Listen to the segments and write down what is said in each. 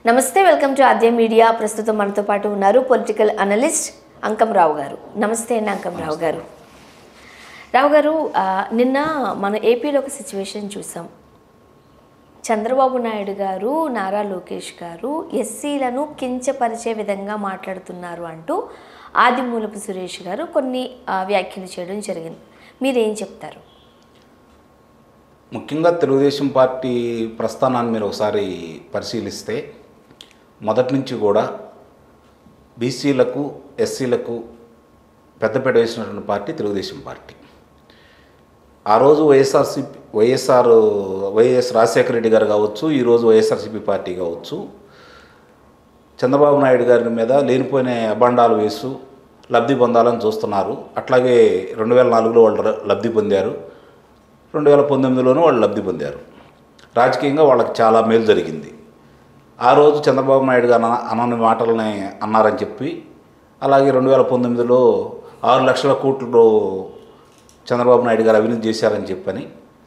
నమస్తే, welcome to Aadya media. ప్రస్తుతం మనతో పాటు ఉన్నారు పొలిటికల్ అనలిస్ట్ అంకం రావు గారు. నమస్తే అండి అంకం రావు గారు. రావు గారు, నిన్న మన ఏపీలో ఒక సిచ్యువేషన్ చూసాం. చంద్రబాబు నాయుడు గారు, నారా లోకేష్ గారు ఎస్సీలను కించపరిచే విధంగా మాట్లాడుతున్నారు అంటూ ఆదిమూలపు సురేష్ గారు కొన్ని వ్యాఖ్యలు చేయడం జరిగింది. మీరేం చెప్తారు? ముఖ్యంగా తెలుగుదేశం పార్టీ ప్రస్థానాన్ని మీరు ఒకసారి పరిశీలిస్తే మొదటి నుంచి కూడా బీసీలకు ఎస్సీలకు పెద్దపీట వేసినటువంటి పార్టీ తెలుగుదేశం పార్టీ. ఆ రోజు వైఎస్ రాజశేఖర రెడ్డి గారు కావచ్చు, ఈరోజు వైఎస్ఆర్సీపీ పార్టీ కావచ్చు, చంద్రబాబు నాయుడు గారి మీద లేనిపోయిన అబండాలు వేసు లబ్ధి పొందాలని చూస్తున్నారు. అట్లాగే 2004లో వాళ్ళు లబ్ధి పొందారు, 2019లోనూ వాళ్ళు లబ్ధి పొందారు. రాజకీయంగా వాళ్ళకి చాలా మేలు జరిగింది. ఆ రోజు చంద్రబాబు నాయుడు గారు అనని మాటలని అన్నారని చెప్పి, అలాగే 2019లో 6 లక్షల కోట్లు చంద్రబాబు నాయుడు గారు అవినీతి చేశారని చెప్పని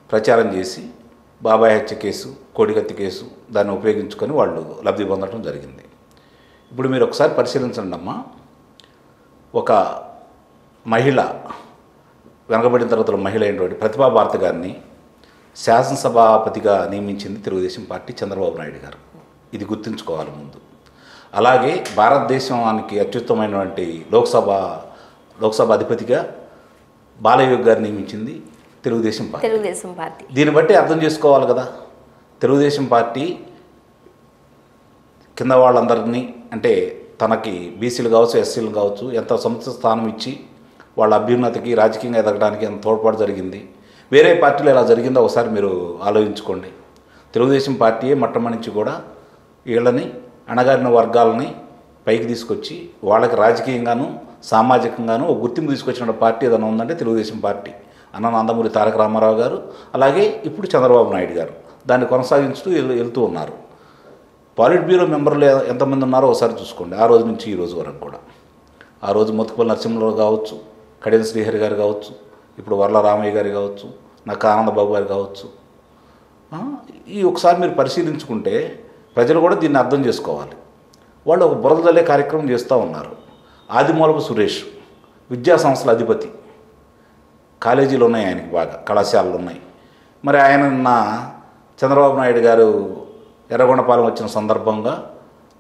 ప్రచారం చేసి బాబాయ్ హత్య కేసు, కోడికత్తి కేసు దాన్ని ఉపయోగించుకొని వాళ్ళు లబ్ధి పొందడం జరిగింది. ఇప్పుడు మీరు ఒకసారి పరిశీలించండి అమ్మా. ఒక మహిళ, వెనకబడిన తరగతుల మహిళ అయినటువంటి ప్రతిభా భారతి గారిని శాసనసభాపతిగా నియమించింది తెలుగుదేశం పార్టీ, చంద్రబాబు నాయుడు గారు. ఇది గుర్తుంచుకోవాలి ముందు. అలాగే భారతదేశానికి అత్యుత్తమైనటువంటి లోక్సభ అధిపతిగా బాలయోగి గారు నియమించింది తెలుగుదేశం పార్టీ. దీన్ని బట్టి అర్థం చేసుకోవాలి కదా, తెలుగుదేశం పార్టీ కింద వాళ్ళందరినీ, అంటే తనకి బీసీలు కావచ్చు, ఎస్సీలు కావచ్చు, ఎంత సముచిత స్థానం ఇచ్చి వాళ్ళ అభ్యున్నతికి, రాజకీయంగా ఎదగడానికి ఎంత తోడ్పాటు జరిగింది. వేరే పార్టీలు ఎలా జరిగిందో ఒకసారి మీరు ఆలోచించుకోండి. తెలుగుదేశం పార్టీయే మొట్టమొదటి కూడా వీళ్ళని, అణగారిన వర్గాలని పైకి తీసుకొచ్చి వాళ్ళకి రాజకీయంగాను సామాజికంగాను ఒక గుర్తింపు తీసుకొచ్చిన పార్టీ ఏదైనా ఉందంటే తెలుగుదేశం పార్టీ. అన్న నందమూరి తారక రామారావు గారు, అలాగే ఇప్పుడు చంద్రబాబు నాయుడు గారు దాన్ని కొనసాగించుతూ వెళ్తూ ఉన్నారు. పాలిట్ బ్యూరో మెంబర్లు ఎంతమంది ఉన్నారో ఒకసారి చూసుకోండి. ఆ రోజు నుంచి ఈ రోజు వరకు కూడా. ఆ రోజు మోత్కుపల్లి నరసింహరావు కావచ్చు, కడియం శ్రీహరి గారు కావచ్చు, ఇప్పుడు వర్ల రామయ్య గారు కావచ్చు, నక్కా ఆనందబాబు గారు కావచ్చు. ఈ ఒకసారి మీరు పరిశీలించుకుంటే ప్రజలు కూడా దీన్ని అర్థం చేసుకోవాలి. వాళ్ళు ఒక బురదలే కార్యక్రమం చేస్తూ ఉన్నారు. ఆదిమూలపు సురేష్ విద్యా సంస్థల అధిపతి, కాలేజీలు ఉన్నాయి ఆయనకి, బాగా కళాశాలలు ఉన్నాయి. మరి ఆయన చంద్రబాబు నాయుడు గారు ఎర్రగొండపాలెం వచ్చిన సందర్భంగా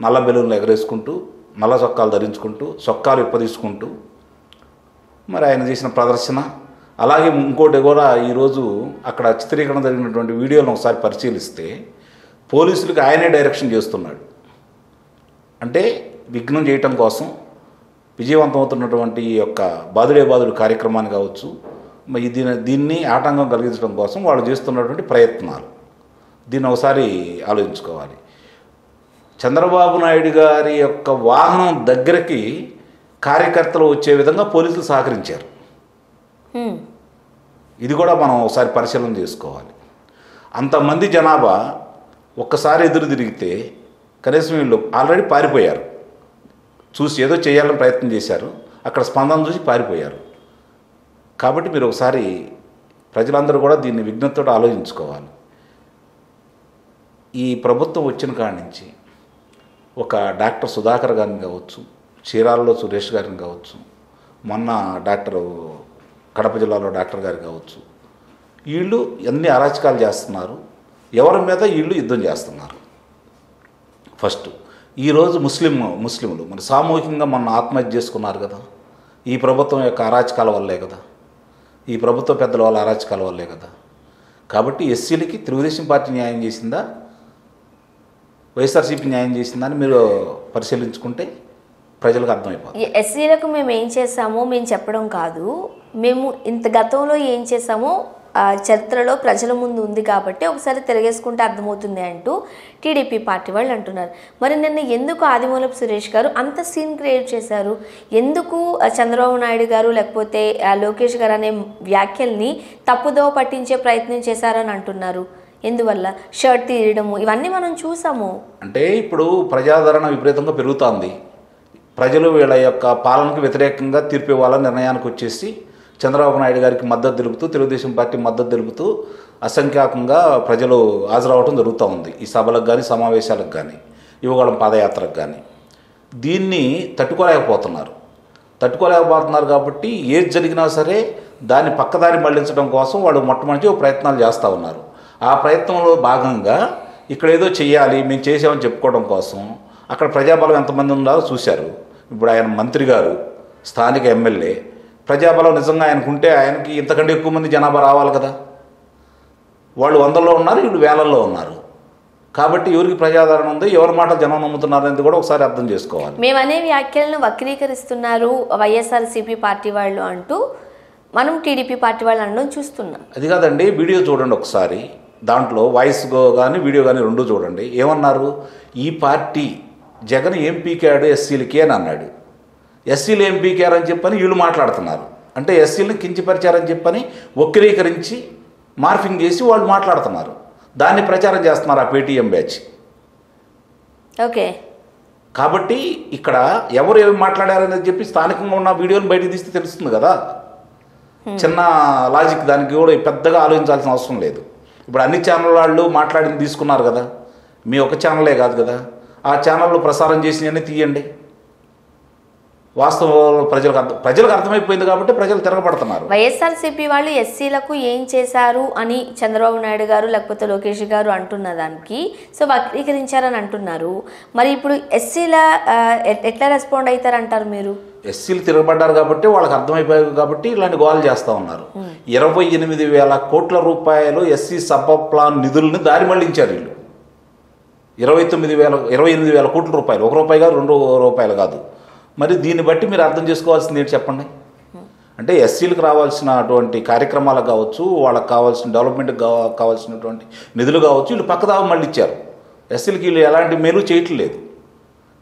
నల్ల బెలూన్లు ఎగరేసుకుంటూ, నల్ల చొక్కాలు ధరించుకుంటూ, చొక్కాలు ఇప్పదీసుకుంటూ మరి ఆయన చేసిన ప్రదర్శన, అలాగే ఇంకోటి కూడా ఈరోజు అక్కడ చిత్రీకరణ జరిగినటువంటి వీడియోలను ఒకసారి పరిశీలిస్తే పోలీసులకు ఆయనే డైరెక్షన్ చేస్తున్నాడు. అంటే విఘ్నం చేయటం కోసం విజయవంతమవుతున్నటువంటి ఈ యొక్క బాదుడు కార్యక్రమాన్ని కావచ్చు, దీన్ని ఆటంకం కలిగించడం కోసం వాళ్ళు చేస్తున్నటువంటి ప్రయత్నాలు, దీన్ని ఒకసారి ఆలోచించుకోవాలి. చంద్రబాబు నాయుడు గారి యొక్క వాహనం దగ్గరికి కార్యకర్తలు వచ్చే విధంగా పోలీసులు సహకరించారు. ఇది కూడా మనం ఒకసారి పరిశీలన చేసుకోవాలి. అంతమంది జనాభా ఒక్కసారి ఎదురు తిరిగితే కనీసం వీళ్ళు ఆల్రెడీ పారిపోయారు, చూసి ఏదో చేయాలని ప్రయత్నం చేశారు, అక్కడ స్పందన చూసి పారిపోయారు. కాబట్టి మీరు ఒకసారి ప్రజలందరూ కూడా దీన్ని విఘ్నతతో ఆలోచించుకోవాలి. ఈ ప్రభుత్వం వచ్చిన కాడి నుంచి ఒక డాక్టర్ సుధాకర్ గారిని కావచ్చు, చీరాలలో సురేష్ గారిని కావచ్చు, మొన్న కడప జిల్లాలో డాక్టర్ గారు కావచ్చు, వీళ్ళు ఎన్ని అరాచకాలు చేస్తున్నారు, ఎవరి మీద వీళ్ళు యుద్ధం చేస్తున్నారు. ఫస్ట్ ఈరోజు ముస్లింలు మరి సామూహికంగా మొన్న ఆత్మహత్య చేసుకున్నారు కదా, ఈ ప్రభుత్వం యొక్క అరాచకాల వల్లే కదా, ఈ ప్రభుత్వ పెద్దల వాళ్ళ అరాచకాల వల్లే కదా. కాబట్టి ఎస్సీలకి తెలుగుదేశం పార్టీ న్యాయం చేసిందా, వైఎస్ఆర్సీపీ న్యాయం చేసిందా అని మీరు పరిశీలించుకుంటే ప్రజలకు అర్థమైపోతుంది. ఎస్సీలకు మేము ఏం చేసామో మేము చెప్పడం కాదు, మేము ఇంత గతంలో ఏం చేసామో చరిత్రలో ప్రజల ముందు ఉంది కాబట్టి ఒకసారి తిరగేసుకుంటే అర్థమవుతుంది అంటూ టీడీపీ పార్టీ వాళ్ళు అంటున్నారు. మరి నిన్న ఎందుకు ఆదిమూలపు సురేష్ గారు అంత సీన్ క్రియేట్ చేశారు? ఎందుకు చంద్రబాబు నాయుడు గారు లేకపోతే లోకేష్ గారు అనే వ్యాఖ్యల్ని తప్పుదోవ పట్టించే ప్రయత్నం చేశారని అంటున్నారు? ఎందువల్ల? షర్ట్ తీయడము ఇవన్నీ మనం చూసాము. అంటే ఇప్పుడు ప్రజాదరణ విపరీతంగా పెరుగుతోంది. ప్రజలు వీళ్ళ యొక్క పాలనకు వ్యతిరేకంగా తీర్పు ఇవ్వాలని నిర్ణయానికి వచ్చేసి చంద్రబాబు నాయుడు గారికి మద్దతు తెలుపుతూ, తెలుగుదేశం పార్టీ మద్దతు తెలుపుతూ అసంఖ్యాకంగా ప్రజలు హాజరవడం జరుగుతూ ఉంది ఈ సభలకు కానీ సమావేశాలకు కానీ. యువగళం పాదయాత్రకు కానీ. దీన్ని తట్టుకోలేకపోతున్నారు కాబట్టి ఏది జరిగినా సరే దాన్ని పక్కదారి మళ్లించడం కోసం వాళ్ళు మొట్టమొదటి ప్రయత్నాలు చేస్తూ ఉన్నారు. ఆ ప్రయత్నంలో భాగంగా ఇక్కడ ఏదో చెయ్యాలి, మేము చేసామని చెప్పుకోవడం కోసం అక్కడ ప్రజాబలం ఎంతమంది ఉన్నారో చూశారు. ఇప్పుడు ఆయన మంత్రి గారు, స్థానిక ఎమ్మెల్యే, ప్రజాబలం నిజంగా ఆయనకుంటే ఆయనకి ఇంతకంటే ఎక్కువ మంది జనాభా రావాలి కదా. వాళ్ళు 100లో ఉన్నారు, వీళ్ళు వేలల్లో ఉన్నారు. కాబట్టి ఎవరికి ప్రజాదరణ ఉంది, ఎవరి మాట జనం నమ్ముతున్నారు అనేది కూడా ఒకసారి అర్థం చేసుకోవాలి. మేము అనే వ్యాఖ్యలను వక్రీకరిస్తున్నారు వైఎస్ఆర్సీపీ పార్టీ వాళ్ళు అంటూ మనం టీడీపీ పార్టీ వాళ్ళు అనడం చూస్తున్నాం. అది కాదండి, వీడియో చూడండి ఒకసారి. దాంట్లో వాయిస్ కానీ వీడియో కానీ రెండు చూడండి. ఏమన్నారు, ఈ పార్టీ జగన్ ఏం పీకాడు ఎస్సీలకి అని అన్నాడు. ఎస్సీలు ఏం పీకారని చెప్పని వీళ్ళు మాట్లాడుతున్నారు. అంటే ఎస్సీలను కించపరిచారని చెప్పని వక్రీకరించి మార్ఫింగ్ చేసి వాళ్ళు మాట్లాడుతున్నారు. దాన్ని ప్రచారం చేస్తున్నారు ఆ పేటీఎం బ్యాచ్. ఓకే, కాబట్టి ఇక్కడ ఎవరు ఏమి మాట్లాడారనేది చెప్పి స్థానికంగా ఉన్న వీడియోని బయటకు తీస్తే తెలుస్తుంది కదా. చిన్న లాజిక్, దానికి కూడా పెద్దగా ఆలోచించాల్సిన అవసరం లేదు. ఇప్పుడు అన్ని ఛానల్ వాళ్ళు మాట్లాడింది తీసుకున్నారు కదా, మీ ఒక ఛానలే కాదు కదా. ఆ ఛానల్లో ప్రసారం చేసినవన్నీ తీయండి. వాస్తవంలో ప్రజలకు అర్థమైపోయింది కాబట్టి ప్రజలు తిరగబడుతున్నారు. వైఎస్ఆర్సీపీ వాళ్ళు ఎస్సీలకు ఏం చేశారు అని చంద్రబాబు నాయుడు గారు లేకపోతే లోకేష్ గారు అంటున్న దానికి సో వక్రీకరించారని అంటున్నారు. మరి ఇప్పుడు ఎస్సీల ఎట్లా రెస్పాండ్ అవుతారంటారు మీరు? ఎస్సీలు తిరగబడ్డారు కాబట్టి వాళ్ళకి అర్థమైపోయారు కాబట్టి ఇలాంటి గోల్ చేస్తూ ఉన్నారు. 28,000 కోట్ల రూపాయలు ఎస్సీ సబ్ ప్లాన్ నిధులను దారి మళ్లించారు వీళ్ళు. 28,000 కోట్ల రూపాయలు, ₹1 కాదు, ₹2 కాదు. మరి దీన్ని బట్టి మీరు అర్థం చేసుకోవాల్సింది ఏంటి చెప్పండి. అంటే ఎస్సీలకు రావాల్సినటువంటి కార్యక్రమాలు కావచ్చు, వాళ్ళకి కావాల్సిన డెవలప్మెంట్కి కావాల్సినటువంటి నిధులు కావచ్చు, వీళ్ళు పక్కదావ మళ్ళీ ఇచ్చారు. ఎస్సీలకి వీళ్ళు ఎలాంటి మేలు చేయట్లేదు.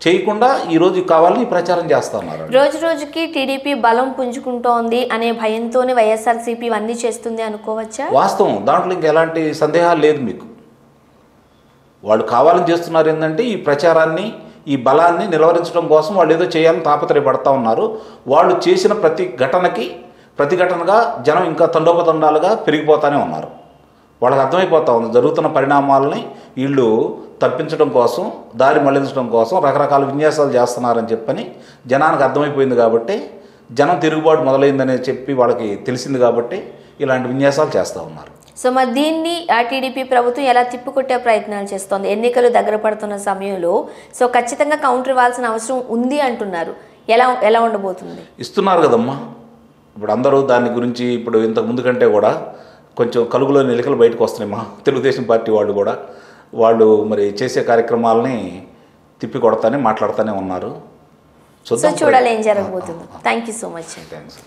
చేయకుండా ఈరోజు కావాలని ప్రచారం చేస్తూ ఉన్నారు. రోజు రోజుకి టీడీపీ బలం పుంజుకుంటోంది అనే భయంతోనే వైఎస్ఆర్సీపీ ఇవన్నీ చేస్తుంది అనుకోవచ్చా? వాస్తవం, దాంట్లో ఇంకా ఎలాంటి సందేహాలు లేదు మీకు. వాళ్ళు కావాలని చేస్తున్నారు ఏంటంటే ఈ ప్రచారాన్ని, ఈ బలాన్ని నిలవరించడం కోసం వాళ్ళు ఏదో చేయాలని తాపత్రయపడతా ఉన్నారు. వాళ్ళు చేసిన ప్రతిఘటనగా జనం ఇంకా తండోపతండాలుగా పెరిగిపోతూనే ఉన్నారు. వాళ్ళకి అర్థమైపోతా ఉంది జరుగుతున్న పరిణామాలని వీళ్ళు తప్పించడం కోసం, దారి మళ్లించడం కోసం రకరకాల విన్యాసాలు చేస్తున్నారని చెప్పని జనానికి అర్థమైపోయింది. కాబట్టి జనం తిరుగుబాటు మొదలైందని చెప్పి వాళ్ళకి తెలిసింది కాబట్టి ఇలాంటి విన్యాసాలు చేస్తూ ఉన్నారు. సో మరి దీన్ని టీడీపీ ప్రభుత్వం ఎలా తిప్పికొట్టే ప్రయత్నాలు చేస్తోంది? ఎన్నికలు దగ్గర పడుతున్న సమయంలో సో ఖచ్చితంగా కౌంటర్ ఇవ్వాల్సిన అవసరం ఉంది అంటున్నారు. ఎలా ఉండబోతుంది? ఇస్తున్నారు కదమ్మా. ఇప్పుడు అందరూ దాని గురించి ఇప్పుడు ఇంతకు ముందు కంటే కూడా కొంచెం కలుగులోని ఎలికలు బయటకు వస్తున్నాయి. మా తెలుగుదేశం పార్టీ వాళ్ళు మరి చేసే కార్యక్రమాలని తిప్పి కొడతానే మాట్లాడుతూనే ఉన్నారు. సో చూడాలి ఏం జరగబోతుందో. Thank you so much. Thanks.